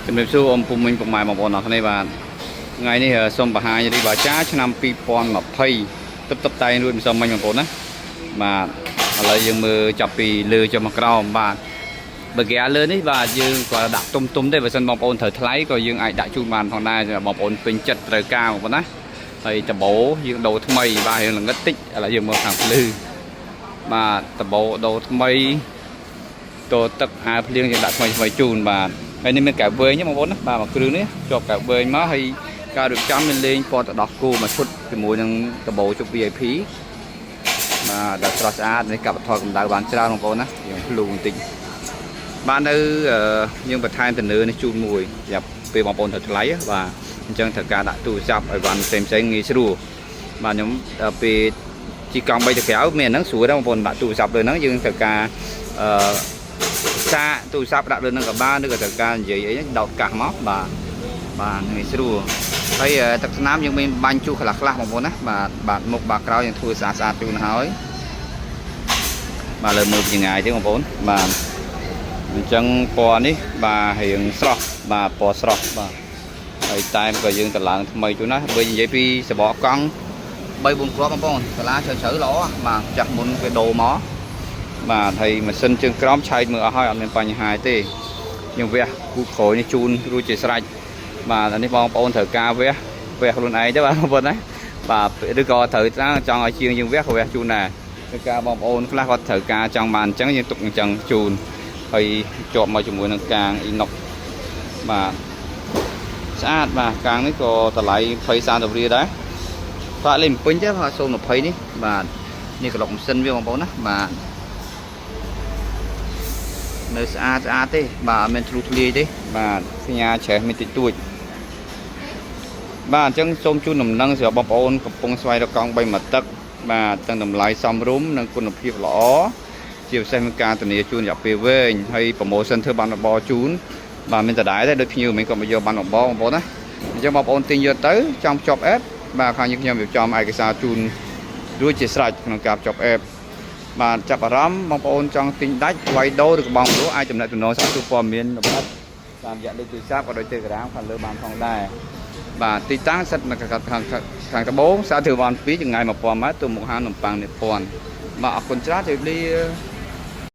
ជំរាបសួរអ៊ំពុំមិញពុកម៉ែបងប្អូនអរគ្នាបាទថ្ងៃនេះសូមបង្ហាញរីបាចាឆ្នាំ2020ទឹកតែងរួចម្សិលមិញបងប្អូនណាបាទឥឡូវយើងមើលចាប់ពីលើចុះមកក្រោមបាទបើគេលើនេះបាទយើងគាត់ដាក់ទុំទេបើសិនបងប្អូនត្រូវថ្លៃក៏យើងអាចដាក់ជូនបានផងដែរបងប្អូនពេញចិត្តត្រូវការបងប្អូនណាហើយដបោយើងដូរថ្មីបាទយើងល្ងិតតិចឥឡូវយើងមើលខាងភ្លឺបាទដបោដូរថ្មីតោទឹកអាភ្លៀងយើងដាក់ថ្មីជូនបាទហើយនេះមានកែវវែងបងប្អូនណាបាទមួយគ្រឿងនេះជាប់កែវវែងមកហើយការរៀបចំមានលេងពណ៌ទឹកដោះគោមួយឈុតជាមួយនឹងដបោជប់ VIP បាទដល់ស្រស់ស្អាតនេះកាប់ថតកម្ដៅបានច្រើនបងប្អូនណាយើងភ្លូបន្តិចបាននៅយើងបន្ថែមទៅលើនេះជូនមួយសម្រាប់ពេលបងប្អូនត្រូវថ្លៃបាទអញ្ចឹងត្រូវការដាក់ទូរស័ព្ទឲ្យបានផ្សេងងាយស្រួលបាទខ្ញុំពេលជីកង់3ទៅក្រៅមានហ្នឹងស្រួលដែរបងប្អូនដាក់ទូរស័ព្ទលើហ្នឹងយើងត្រូវការសាកទូរស័ព្ទដាក់លើនឹងក៏បានឬក៏ត្រូវការនិយាយអីដោតកាសមកបាទងាយស្រួលហើយទឹកស្នាមយើងមានបាញ់ជូរខ្លះបងប្អូនណាបាទមុខបាក់ក្រោយយើងធ្វើស្អាតជូនហើយបាទលើមើលពីងាយទេបងប្អូនបាទអញ្ចឹងពណ៌នេះបាទរៀងស្រស់បាទពណ៌ស្រស់បាទហើយតែមក៏យើងតម្លើងថ្មីជូនណាបើនិយាយពីសបកកង់3-4គ្រាប់បងប្អូនសាលាជ្រៅល្អបាទចាក់មុនវាដូរមកបាទហើយម៉ាស៊ីនជើងក្រោមឆែកមើលអស់ហើយអត់មានបញ្ហាទេយើងវះគូក្រោយនេះជូនរួចជាស្រេចបាទអានេះបងប្អូនត្រូវការវះខ្លួនឯងទេបាទបងប្អូនណាបាទឬក៏ត្រូវចង់ឲ្យជាងយើងវះក៏វះជូនដែរត្រូវការបងប្អូនខ្លះគាត់ត្រូវការចង់បានអញ្ចឹងយើងទុកអញ្ចឹងជូនហើយជាប់មកជាមួយនឹងកាងអ៊ីណុកបាទស្អាតបាទកាងនេះក៏តម្លៃ20-30រៀលដែរប្រាក់លេខពេញទេបាទ020នេះបាទនេះក្លុកម៉ាស៊ីនវាបងប្អូនណាបាទនៅស្អាតទេបាទអត់មានជ្រុះធ្លាយទេបាទសញ្ញាច្រេះមានតិចតួចបាទអញ្ចឹងសូមជូនដំណឹងសម្រាប់បងប្អូនកំពុងស្វែងរកកង់3ម៉ាទឹកបាទទាំងតម្លៃសមរម្យនិងគុណភាពល្អជាពិសេសមានការធានាជូនរយៈពេលវែងហើយ promotion ធ្វើបានបបជូនបាទមានដដែលដែរដូចភ្ញៀវមិនក៏មកយកបានបបបងប្អូនណាអញ្ចឹងបងប្អូនទិញយកទៅចង់ភ្ជាប់ app បាទខាងខ្ញុំរៀបចំឯកសារជូនរួចជាស្រេចក្នុងការភ្ជាប់ appបាទចាប់អារម្មណ៍បងប្អូនចង់ទិញដាច់វាយដូរឬក៏បងប្អូនអាចចំណេះតំណងសាកសួរព័ត៌មានរបស់តាមរយៈលេខទូរស័ព្ទក៏ដូច Telegram ខាងលើបានផងដែរបាទទីតាំងស្ថិតនៅខាងត្បូងសាធារណ2ចម្ងាយ1000ម៉ែត្រទៅមុខហាងនំប៉័ងនិព្វានបាទអរគុណច្រើនជម្រាបលា